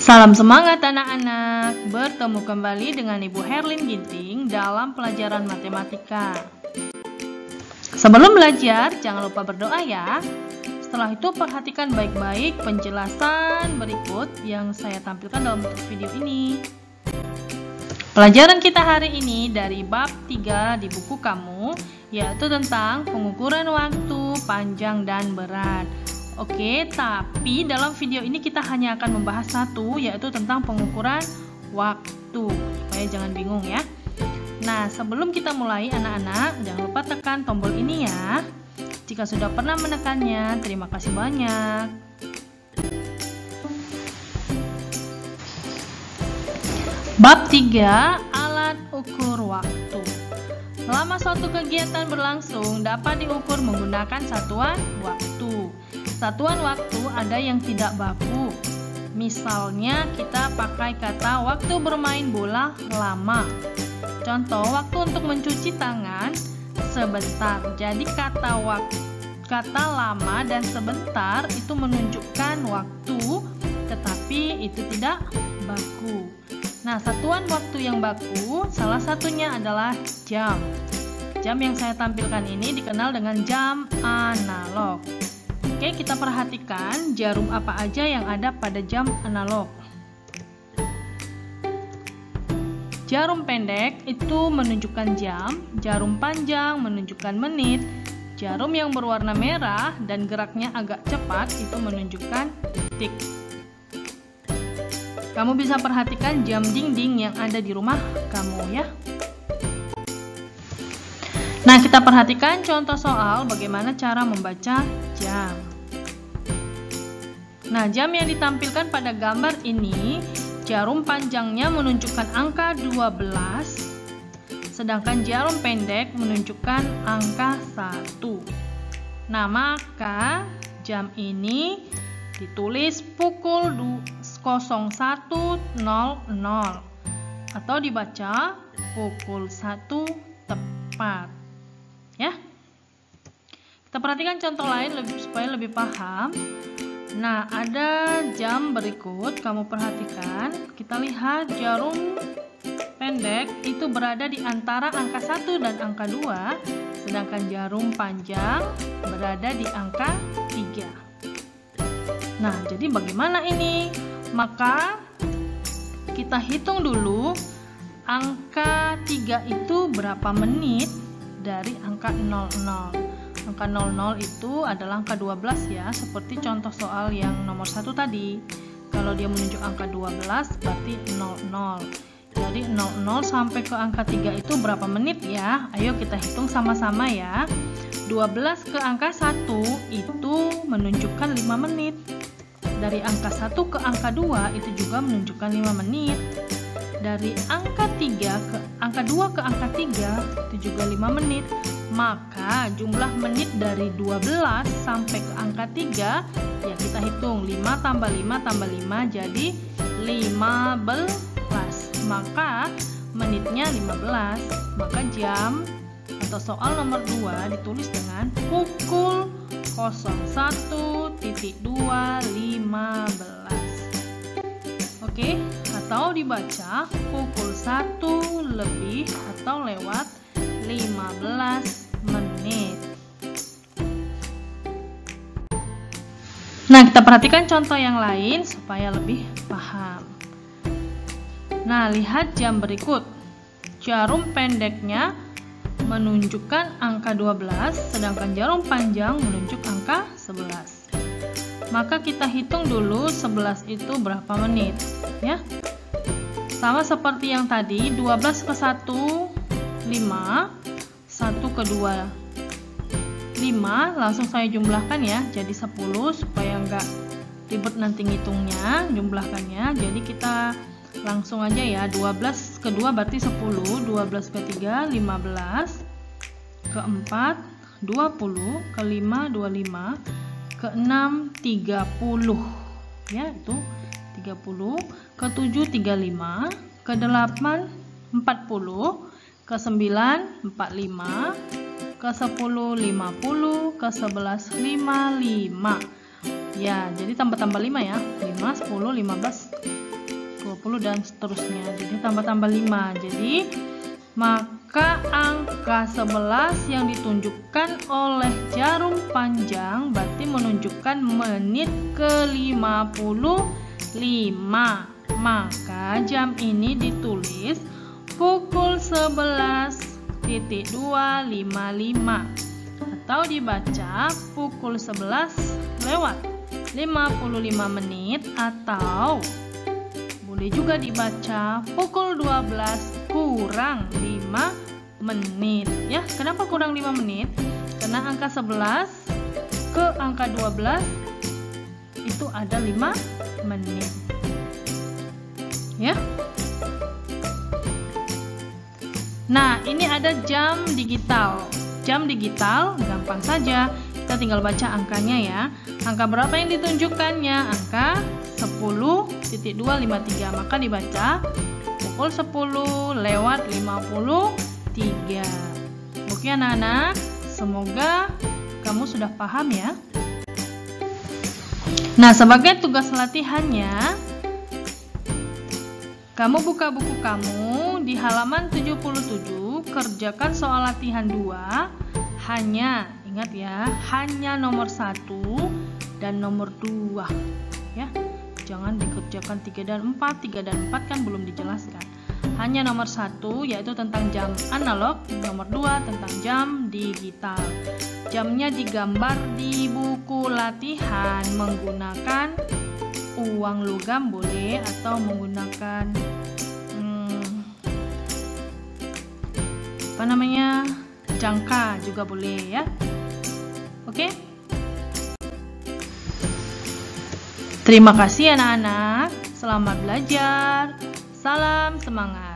Salam semangat anak-anak, bertemu kembali dengan Ibu Herlin Ginting dalam pelajaran matematika. Sebelum belajar, jangan lupa berdoa ya. Setelah itu perhatikan baik-baik penjelasan berikut yang saya tampilkan dalam bentuk video ini. Pelajaran kita hari ini dari bab 3 di buku kamu, yaitu tentang pengukuran waktu, panjang, dan berat. Oke, tapi dalam video ini kita hanya akan membahas satu, yaitu tentang pengukuran waktu. Supaya jangan bingung ya. Nah, sebelum kita mulai anak-anak, jangan lupa tekan tombol ini ya. Jika sudah pernah menekannya, terima kasih banyak. Bab 3, alat ukur waktu. Selama suatu kegiatan berlangsung dapat diukur menggunakan satuan waktu. Satuan waktu ada yang tidak baku. Misalnya kita pakai kata waktu bermain bola lama. Contoh, waktu untuk mencuci tangan sebentar. Jadi kata lama dan sebentar itu menunjukkan waktu, tetapi itu tidak baku. Nah, satuan waktu yang baku salah satunya adalah jam. Jam yang saya tampilkan ini dikenal dengan jam analog. Oke, kita perhatikan jarum apa aja yang ada pada jam analog. Jarum pendek itu menunjukkan jam, jarum panjang menunjukkan menit, jarum yang berwarna merah dan geraknya agak cepat itu menunjukkan detik. Kamu bisa perhatikan jam dinding yang ada di rumah kamu ya. Nah, kita perhatikan contoh soal bagaimana cara membaca jam. Nah, jam yang ditampilkan pada gambar ini, jarum panjangnya menunjukkan angka 12, sedangkan jarum pendek menunjukkan angka 1. Nah, maka jam ini ditulis pukul 01.00 atau dibaca pukul 1 tepat. Ya. Kita perhatikan contoh lain supaya lebih paham. Nah, ada jam berikut, kamu perhatikan. Kita lihat jarum pendek itu berada di antara angka 1 dan angka 2, sedangkan jarum panjang berada di angka 3. Nah, jadi bagaimana ini? Maka kita hitung dulu angka 3 itu berapa menit dari angka 00. Angka 00 itu adalah angka 12 ya, seperti contoh soal yang nomor 1 tadi. Kalau dia menunjuk angka 12 berarti 00. Jadi 00 sampai ke angka 3 itu berapa menit ya? Ayo kita hitung sama-sama ya. 12 ke angka 1 itu menunjukkan 5 menit. Dari angka 1 ke angka 2 itu juga menunjukkan 5 menit. Dari angka 3 ke angka 2 ke angka 3 itu juga 5 menit. Maka jumlah menit dari 12 sampai ke angka 3 ya kita hitung 5 tambah 5 tambah 5 jadi 15. Maka menitnya 15. Maka jam atau soal nomor 2 ditulis dengan pukul 01.215. Oke, atau dibaca pukul 1 lebih atau lewat 15 menit. Nah, kita perhatikan contoh yang lain supaya lebih paham. Nah, lihat jam berikut. Jarum pendeknya menunjukkan angka 12, sedangkan jarum panjang menunjuk angka 11. Maka kita hitung dulu 11 itu berapa menit ya. Sama seperti yang tadi, 12 ke 1 5, 1 ke 2 5, langsung saya jumlahkan ya, jadi 10 supaya enggak ribet nanti ngitungnya, jumlahkannya. Jadi kita langsung aja ya, 12 ke 2 berarti 10, 12 ke 3 15, ke 4 20, ke 5 25, ke 6 30 ya, itu 30, ke 7 35, ke 8 40, ke 9 45, ke 10 50, ke 11 55. Ya, jadi tambah-tambah 5 ya. 5, 10, 15. 20 dan seterusnya. Jadi tambah-tambah 5. Jadi maka angka 11 yang ditunjukkan oleh jarum panjang berarti menunjukkan menit ke-55. Maka jam ini ditulis pukul 11.255 atau dibaca pukul 11 lewat 55 menit, atau boleh juga dibaca pukul 12 kurang 5 menit ya. Kenapa kurang 5 menit? Karena angka 11 ke angka 12 itu ada 5 menit ya. Nah, ini ada jam digital. Jam digital gampang saja, kita tinggal baca angkanya ya. Angka berapa yang ditunjukkannya? Angka 10.253, maka dibaca pukul 10 lewat 53. Oke anak-anak, semoga kamu sudah paham ya. Nah, sebagai tugas latihannya, kamu buka buku kamu di halaman 77, kerjakan soal latihan 2. Hanya, ingat ya, hanya nomor 1 dan nomor 2 ya. Jangan dikerjakan 3 dan 4. 3 dan 4 kan belum dijelaskan. Hanya nomor 1 yaitu tentang jam analog, nomor 2 tentang jam digital. Jamnya digambar di buku latihan menggunakan uang logam boleh, atau menggunakan jangka juga boleh ya. Oke. Terima kasih anak-anak. Selamat belajar. Salam semangat.